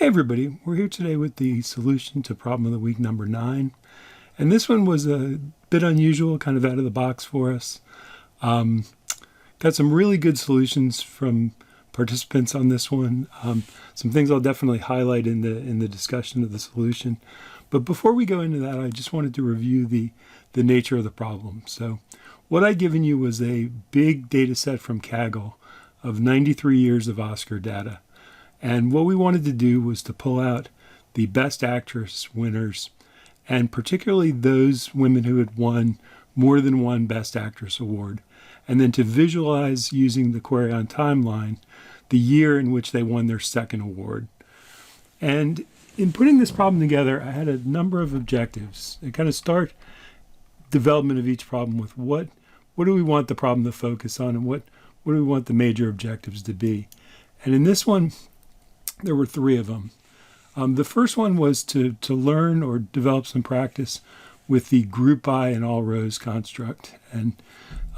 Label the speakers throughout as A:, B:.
A: Hey everybody, we're here today with the solution to problem of the week number 9. And this one was a bit unusual, kind of out of the box for us. Got some really good solutions from participants on this one. Some things I'll definitely highlight in the discussion of the solution. But before we go into that, I just wanted to review the nature of the problem. So what I'd given you was a big data set from Kaggle of 93 years of Oscar data. And what we wanted to do was to pull out the Best Actress winners, and particularly those women who had won more than one Best Actress award, and then to visualize using the query on timeline the year in which they won their second award. And in putting this problem together, I had a number of objectives. I kind of start development of each problem with what do we want the problem to focus on, and what do we want the major objectives to be. And in this one, there were 3 of them. The first one was to learn or develop some practice with the group by and all rows construct. And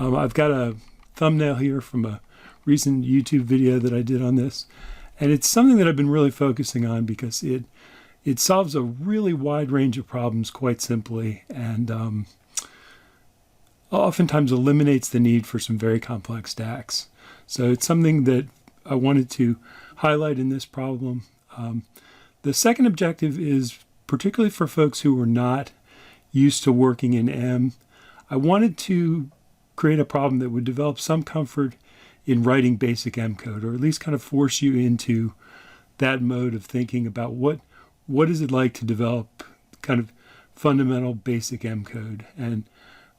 A: I've got a thumbnail here from a recent YouTube video that I did on this. And it's something that I've been really focusing on because it solves a really wide range of problems quite simply, and oftentimes eliminates the need for some very complex stacks. So it's something that I wanted to highlight in this problem. The second objective is particularly for folks who are not used to working in M. I wanted to create a problem that would develop some comfort in writing basic M code, or at least kind of force you into that mode of thinking about what is it like to develop kind of fundamental basic M code, and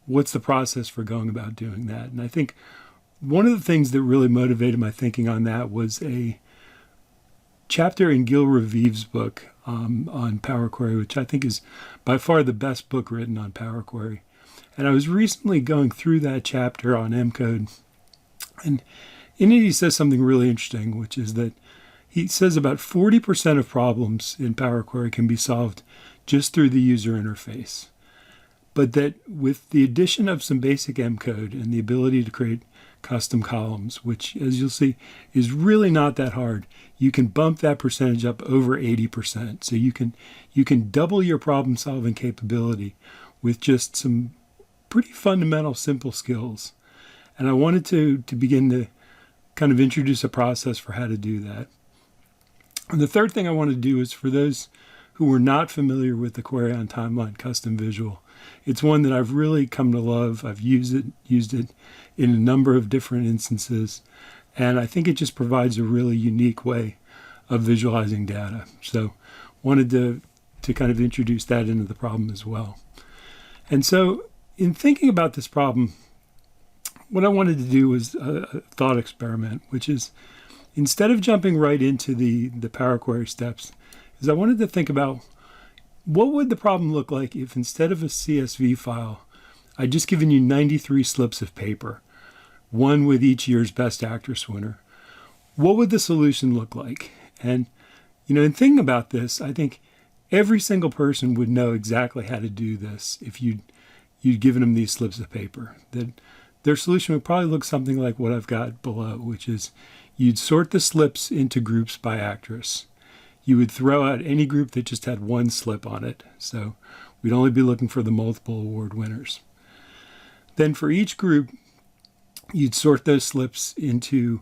A: what's the process for going about doing that. And I think one of the things that really motivated my thinking on that was a chapter in Gil Raviv's book on Power Query, which I think is by far the best book written on Power Query. And I was recently going through that chapter on M code, and in it he says something really interesting, which is that he says about 40% of problems in Power Query can be solved just through the user interface. But that with the addition of some basic M code and the ability to create custom columns, which, as you'll see, is really not that hard, you can bump that percentage up over 80%. So you can double your problem solving capability with just some pretty fundamental simple skills. And I wanted to begin to kind of introduce a process for how to do that. And the third thing I want to do is for those who are not familiar with the query on timeline custom visual. It's one that I've really come to love. I've used it in a number of different instances, and I think it just provides a really unique way of visualizing data. So wanted to kind of introduce that into the problem as well. And so in thinking about this problem, what I wanted to do was a thought experiment, which is instead of jumping right into the Power Query steps, is I wanted to think about what would the problem look like if instead of a CSV file, I'd just given you 93 slips of paper, one with each year's Best Actress winner. What would the solution look like? And, in thinking about this, I think every single person would know exactly how to do this if you'd given them these slips of paper. That their solution would probably look something like what I've got below, which is you'd sort the slips into groups by actress. You would throw out any group that just had one slip on it. So we'd only be looking for the multiple award winners. Then for each group, you'd sort those slips into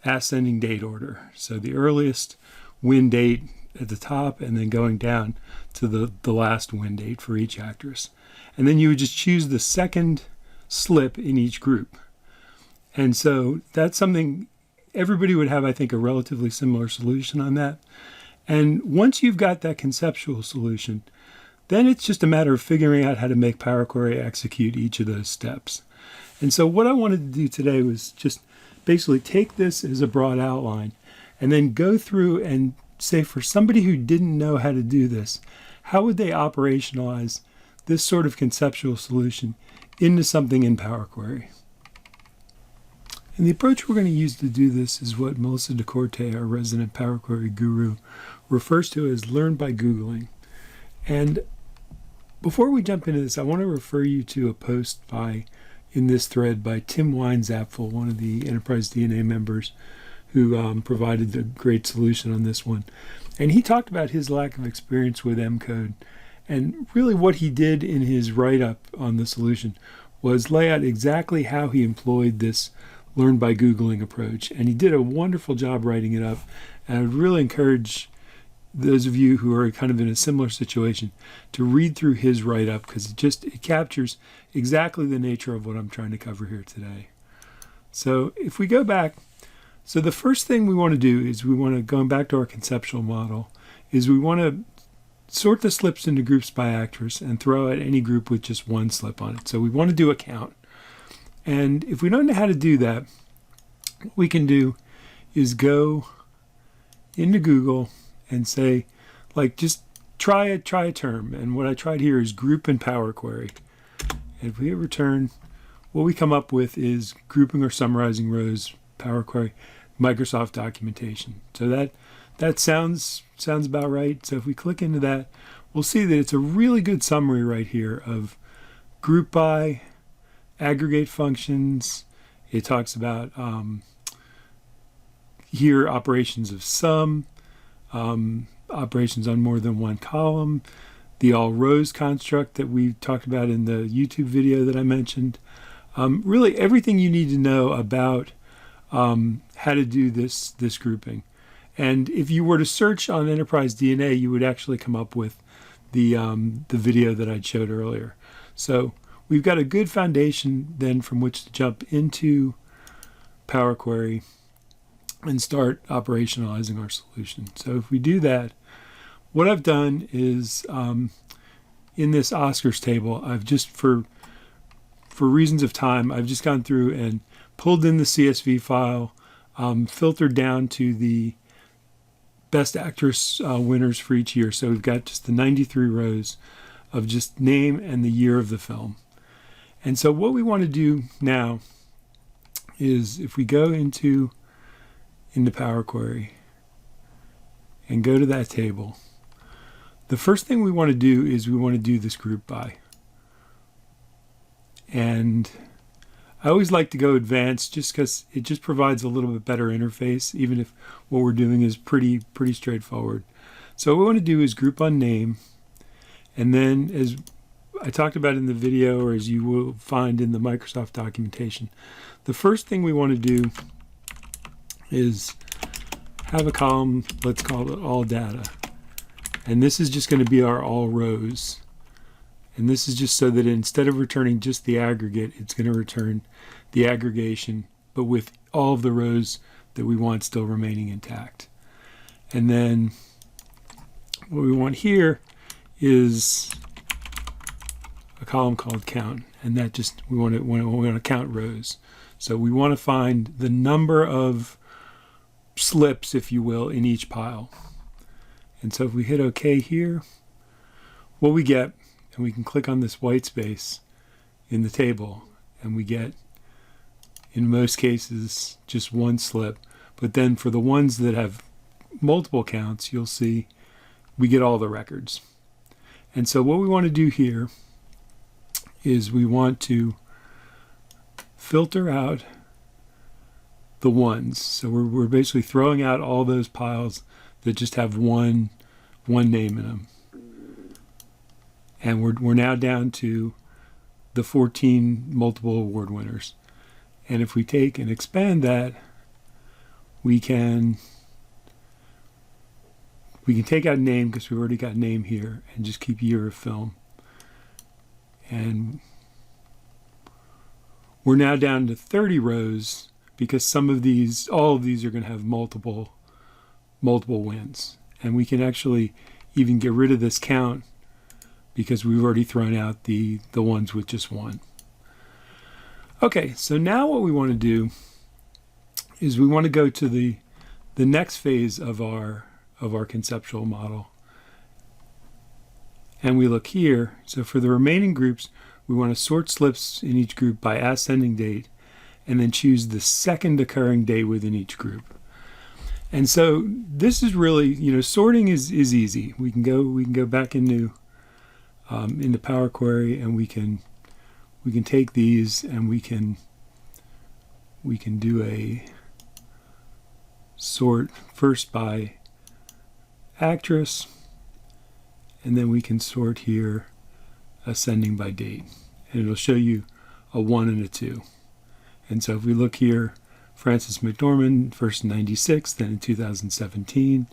A: ascending date order. So the earliest win date at the top, and then going down to the last win date for each actress. And then you would just choose the second slip in each group. And so that's something everybody would have, I think, a relatively similar solution on that. And once you've got that conceptual solution, then it's just a matter of figuring out how to make Power Query execute each of those steps. And so what I wanted to do today was just basically take this as a broad outline and then go through and say, for somebody who didn't know how to do this, how would they operationalize this sort of conceptual solution into something in Power Query? And the approach we're going to use to do this is what Melissa DeCorte, our resident Power Query guru, refers to as learn by Googling. And before we jump into this, I want to refer you to a post in this thread by Tweinzapfel, one of the Enterprise DNA members, who provided a great solution on this one. And he talked about his lack of experience with M-code. And really what he did in his write-up on the solution was lay out exactly how he employed this learn by Googling approach. And he did a wonderful job writing it up. And I would really encourage those of you who are kind of in a similar situation to read through his write-up, because it captures exactly the nature of what I'm trying to cover here today. So if we go back, so the first thing we want to do is going back to our conceptual model, is we want to sort the slips into groups by actress and throw out any group with just one slip on it. So we want to do a count. And if we don't know how to do that, what we can do is go into Google and say, like, just try a term. And what I tried here is group and Power Query. And if we hit return, what we come up with is grouping or summarizing rows, Power Query, Microsoft documentation. So that sounds about right. So if we click into that, we'll see that it's a really good summary right here of group by, aggregate functions. It talks about here operations of sum, operations on more than one column, the all rows construct that we talked about in the YouTube video that I mentioned. Really everything you need to know about how to do this grouping. And if you were to search on Enterprise DNA, you would actually come up with the video that I showed earlier. So we've got a good foundation then from which to jump into Power Query and start operationalizing our solution. So if we do that, what I've done is in this Oscars table, I've just, for reasons of time, I've just gone through and pulled in the CSV file, filtered down to the Best Actress winners for each year. So we've got just the 93 rows of just name and the year of the film. And so what we want to do now is if we go into Power Query and go to that table, the first thing we want to do is we want to do this group by. And I always like to go advanced just because it just provides a little bit better interface, even if what we're doing is pretty straightforward. So what we want to do is group on name, and then as I talked about in the video, or as you will find in the Microsoft documentation, the first thing we want to do is have a column, let's call it all data. And this is just going to be our all rows. And this is just so that instead of returning just the aggregate, it's going to return the aggregation, but with all of the rows that we want still remaining intact. And then what we want here is a column called count, and that just we want to count rows. So we want to find the number of slips, if you will, in each pile. And so if we hit OK here, what we get, and we can click on this white space in the table, and we get, in most cases, just one slip. But then for the ones that have multiple counts, you'll see we get all the records. And so what we want to do here is we want to filter out the ones. So we're basically throwing out all those piles that just have one name in them. And we're now down to the 14 multiple award winners. And if we take and expand that, we can take out name, because we've already got name here, and just keep year of film. And we're now down to 30 rows, because all of these are going to have multiple wins. And we can actually even get rid of this count, because we've already thrown out the ones with just one. Okay, so now what we want to do is we want to go to the next phase of our conceptual model. And we look here. So for the remaining groups, we want to sort slips in each group by ascending date, and then choose the second occurring date within each group. And so this is really, sorting is easy. We can go back into Power Query, and we can take these and we can do a sort first by actress, and then we can sort here ascending by date. And it'll show you a 1 and a 2. And so if we look here, Frances McDormand, first in 96, then in 2017,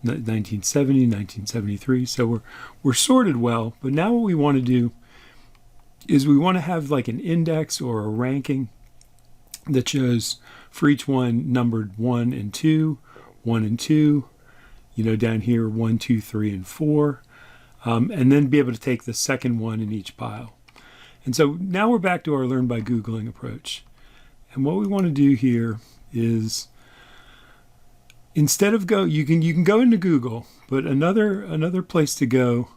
A: 1970, 1973. So we're sorted well, but now what we want to do is we want to have like an index or a ranking that shows for each one numbered 1 and 2, 1 and 2, down here 1, 2, 3, and 4, and then be able to take the second one in each pile. And so now we're back to our learn by Googling approach. And what we want to do here is, instead of you can go into Google, but another place to go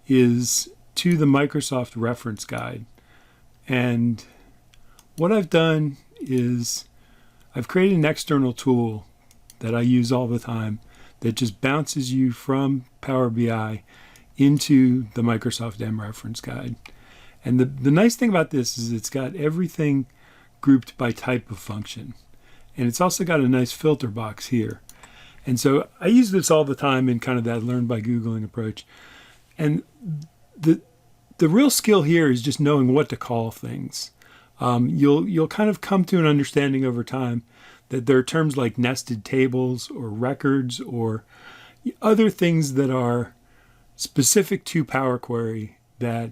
A: is to the Microsoft reference guide. And what I've done is I've created an external tool that I use all the time that just bounces you from Power BI into the Microsoft M reference guide. And the nice thing about this is it's got everything grouped by type of function. And it's also got a nice filter box here. And so I use this all the time in kind of that learn by Googling approach. And the real skill here is just knowing what to call things. You'll kind of come to an understanding over time that there are terms like nested tables or records or other things that are specific to Power Query that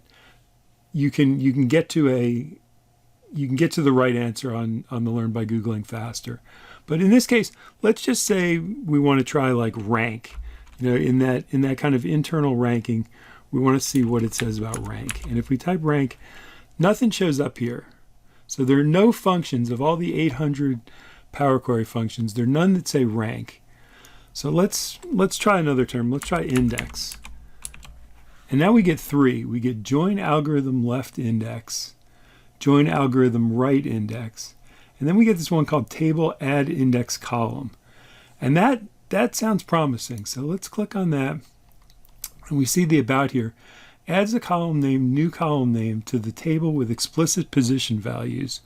A: you can get to the right answer on the learn by Googling faster. But in this case, let's just say we want to try like rank. In that kind of internal ranking, we want to see what it says about rank. And if we type rank, nothing shows up here. So there are no functions of all the 800 Power Query functions. There are none that say rank. So let's try another term. Let's try index. And now we get 3. We get join algorithm left index, join algorithm right index, and then we get this one called Table.AddIndexColumn. And that sounds promising. So let's click on that. And we see the about here. Adds a column name, new column name to the table with explicit position values.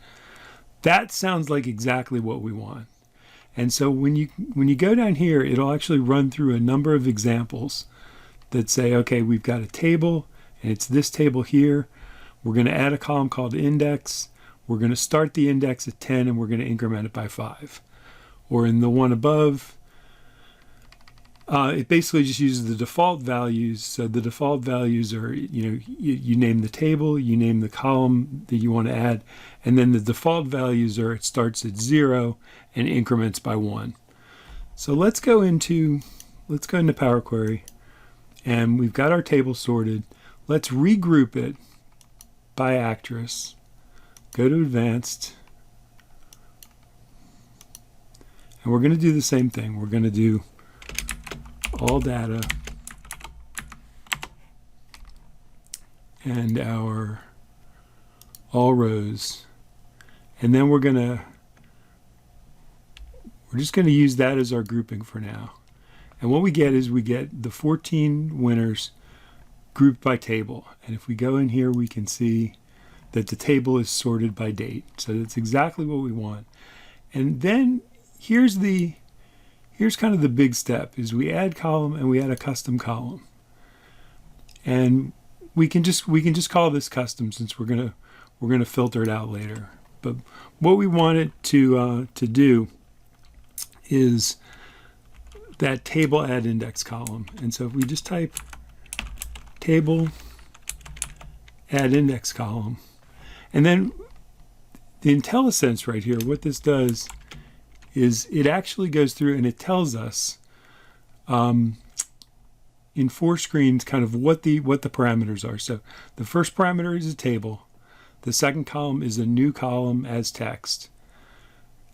A: That sounds like exactly what we want. And so when you go down here, it'll actually run through a number of examples that say, okay, we've got a table, and it's this table here. We're going to add a column called index. We're going to start the index at 10, and we're going to increment it by 5. Or in the one above, it basically just uses the default values. So the default values are, you name the table, you name the column that you want to add, and then the default values are it starts at 0 and increments by 1. So let's go into Power Query, and we've got our table sorted. Let's regroup it by actress. Go to Advanced, and we're going to do the same thing. We're going to do all data and our all rows, and then we're just going to use that as our grouping for now. And what we get is we get the 14 winners grouped by table. And if we go in here, we can see that the table is sorted by date. So that's exactly what we want. And then here's kind of the big step, is we add column and we add a custom column. And we can just call this custom, since we're gonna filter it out later. But what we want it to do is that table add index column. And so if we just type table add index column, and then the IntelliSense right here, what this does is it actually goes through and it tells us in 4 screens kind of what the parameters are. So the first parameter is a table. The second column is a new column as text.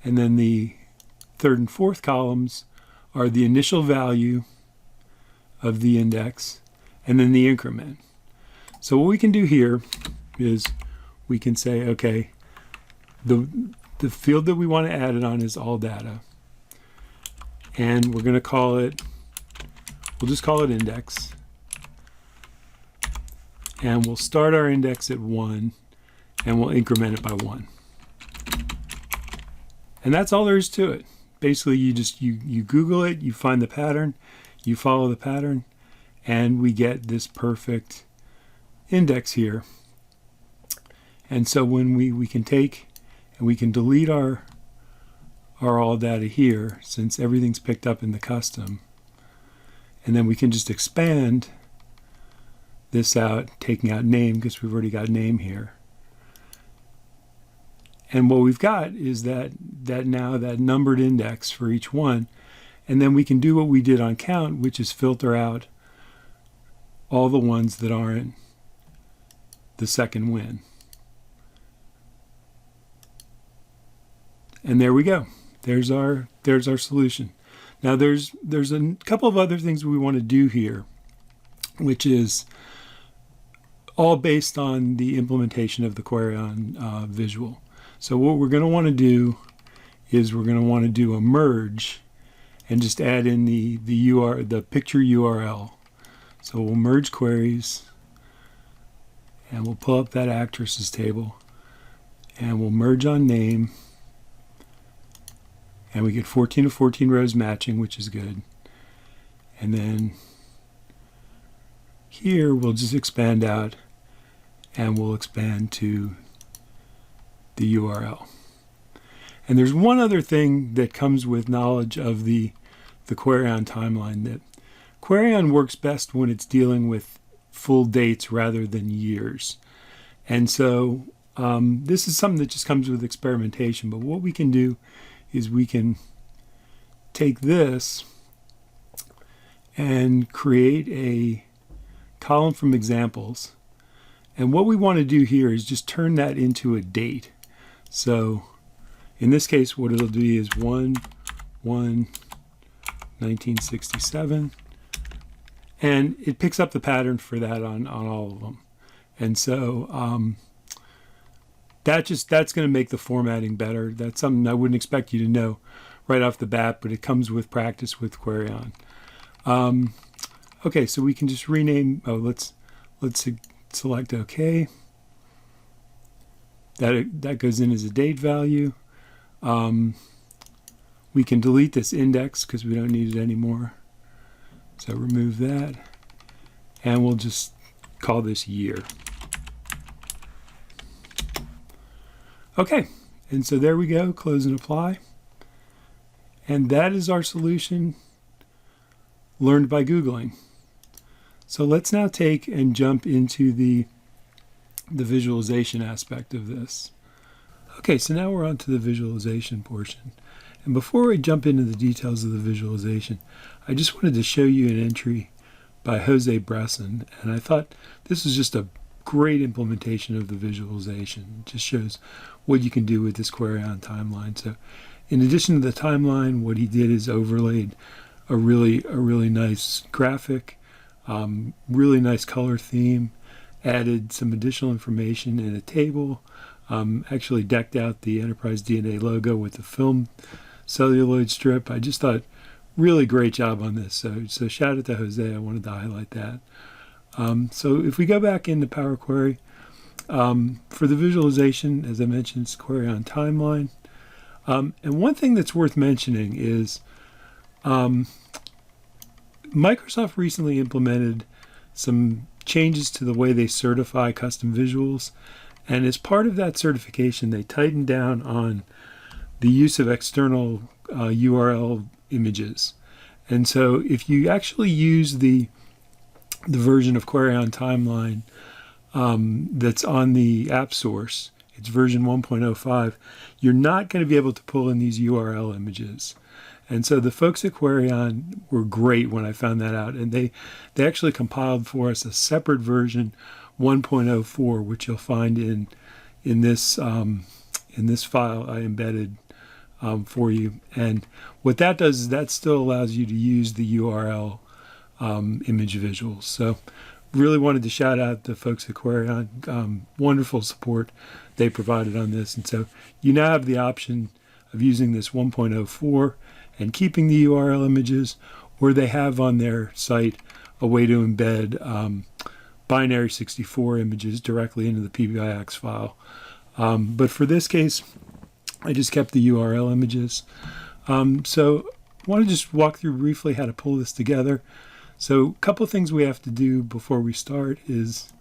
A: And then the third and fourth columns are the initial value of the index and then the increment. So what we can do here is we can say, okay, the field that we want to add it on is all data. And we're going to call it, we'll just call it index. And we'll start our index at 1 and we'll increment it by 1. And that's all there is to it. Basically, you Google it, you find the pattern, You follow the pattern, and we get this perfect index here. And so when we can take and we can delete our all data here, since everything's picked up in the custom, and then we can just expand this out, taking out name because we've already got name here. And what we've got is that now that numbered index for each one, and then we can do what we did on count, which is filter out all the ones that aren't the second win. And there we go. There's our solution. Now there's a couple of other things we want to do here, which is all based on the implementation of the query on visual. So what we're going to want to do is we're going to want to do a merge and just add in the picture URL. So we'll merge queries, and we'll pull up that actresses table, and we'll merge on name, and we get 14 of 14 rows matching, which is good. And then here we'll just expand out, and we'll expand to the URL. And there's one other thing that comes with knowledge of the query on timeline, that query on works best when it's dealing with full dates rather than years. And so this is something that just comes with experimentation, but what we can do is we can take this and create a column from examples. And what we want to do here is just turn that into a date. So in this case, what it'll be is 1/1/1967, and it picks up the pattern for that on all of them. And so that's going to make the formatting better. That's something I wouldn't expect you to know right off the bat, but it comes with practice with query on. Okay, so we can just rename. Let's select OK. That goes in as a date value. We can delete this index because we don't need it anymore. So remove that, and we'll just call this year. Okay, and so there we go, close and apply. And that is our solution learned by Googling. So let's now take and jump into the visualization aspect of this. Okay, so now we're on to the visualization portion. And before I jump into the details of the visualization, I just wanted to show you an entry by Jose Bresson. And I thought this is just a great implementation of the visualization. It just shows what you can do with this query on timeline. So in addition to the timeline, what he did is overlaid a really nice graphic, really nice color theme, added some additional information in a table, actually decked out the Enterprise DNA logo with the film celluloid strip. I just thought really great job on this. So shout out to Jose. I wanted to highlight that. So if we go back into Power Query, for the visualization, as I mentioned, it's query on timeline. And one thing that's worth mentioning is Microsoft recently implemented some changes to the way they certify custom visuals. And as part of that certification, they tightened down on the use of external URL images. And so if you actually use the version of Query on Timeline that's on the app source, it's version 1.05, you're not going to be able to pull in these URL images. And so the folks at Query On were great when I found that out, and they actually compiled for us a separate version 1.04, which you'll find in this file I embedded for you. And what that does is that still allows you to use the URL image visuals. So really wanted to shout out the folks at Query On. Wonderful support they provided on this. And so you now have the option of using this 1.04 and keeping the URL images, or they have on their site a way to embed binary 64 images directly into the PBIX file. But for this case, I just kept the URL images. So want to just walk through briefly how to pull this together. So a couple of things we have to do before we start is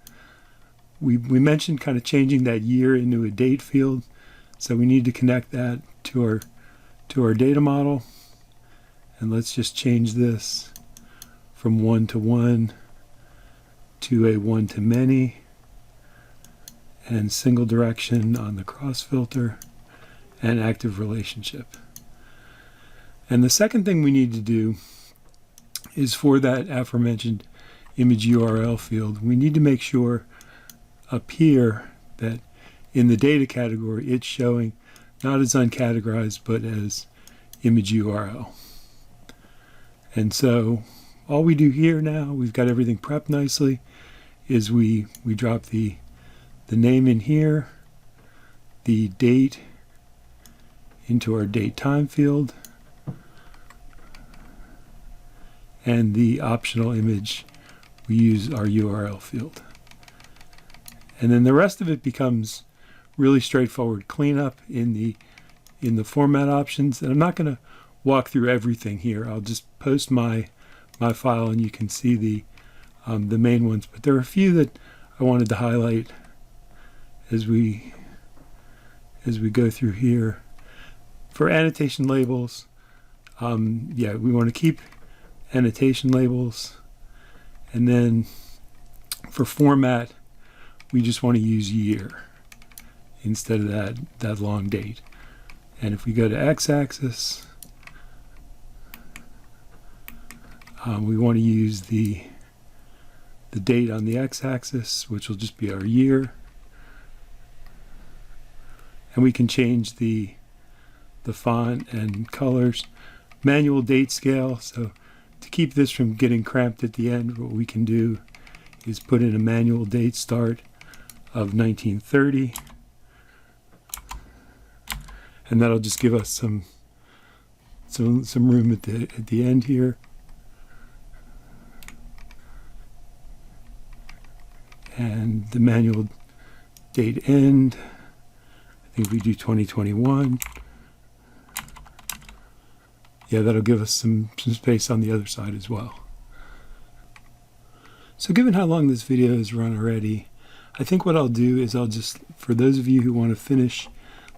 A: we mentioned kind of changing that year into a date field. So we need to connect that to our data model. And let's just change this from one to one to a one to many, and single direction on the cross filter, and active relationship. And the second thing we need to do is for that aforementioned image URL field, we need to make sure up here that in the data category it's showing not as uncategorized but as image URL. And so all we do here now, we've got everything prepped nicely, is we drop the name in here, the date into our date time field, and the optional image, we use our URL field. And then the rest of it becomes really straightforward cleanup in the format options. And I'm not going to walk through everything here. I'll just post my file and you can see the main ones. But there are a few that I wanted to highlight as we go through here. For annotation labels, we want to keep annotation labels, and then for format we just want to use year instead of that long date. And if we go to x-axis, we want to use the date on the x-axis, which will just be our year, and we can change the font and colors. Manual date scale, so to keep this from getting cramped at the end, what we can do is put in a manual date start of 1930, and that'll just give us some room at the end here. And the manual date end, I think we do 2021. Yeah, that'll give us some space on the other side as well. So given how long this video has run already, I think what I'll do is I'll just, for those of you who want to finish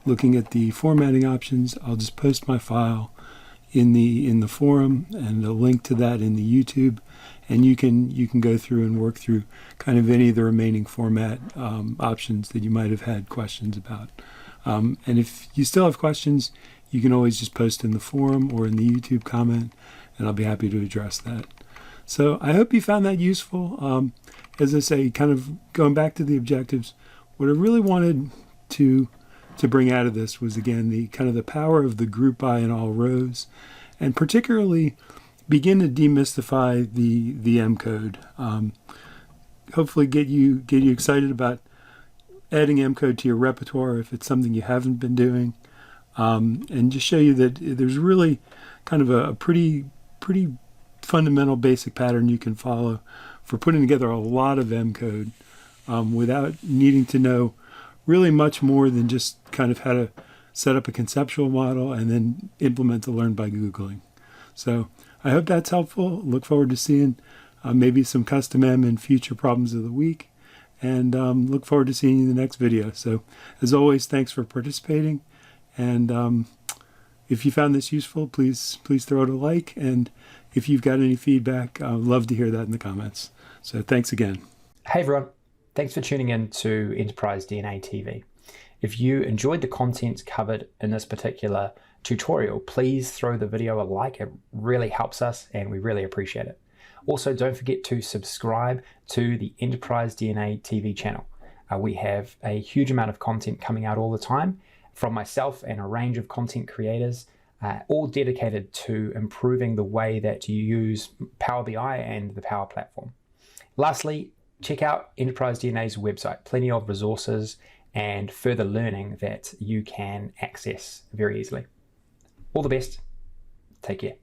A: looking at the formatting options, I'll just post my file in the forum, and a link to that in the YouTube, and you can go through and work through kind of any of the remaining format options that you might have had questions about. And if you still have questions, you can always just post in the forum or in the YouTube comment, and I'll be happy to address that. So I hope you found that useful. As I say, kind of going back to the objectives, what I really wanted to bring out of this was, again, the kind of the power of the group by in all rows, and particularly begin to demystify the M code. Hopefully get you excited about adding M code to your repertoire if it's something you haven't been doing. And just show you that there's really kind of a pretty fundamental basic pattern you can follow for putting together a lot of M code without needing to know really much more than just kind of how to set up a conceptual model and then implement the learn by Googling. So I hope that's helpful. Look forward to seeing maybe some custom M in future problems of the week, and look forward to seeing you in the next video. So as always, thanks for participating. And if you found this useful, please throw it a like. And if you've got any feedback, I'd love to hear that in the comments. So thanks again.
B: Hey everyone, thanks for tuning in to Enterprise DNA TV. If you enjoyed the content covered in this particular tutorial, please throw the video a like. It really helps us and we really appreciate it. Also, don't forget to subscribe to the Enterprise DNA TV channel. We have a huge amount of content coming out all the time from myself and a range of content creators, all dedicated to improving the way that you use Power BI and the Power Platform. Lastly, check out Enterprise DNA's website. Plenty of resources and further learning that you can access very easily. All the best. Take care.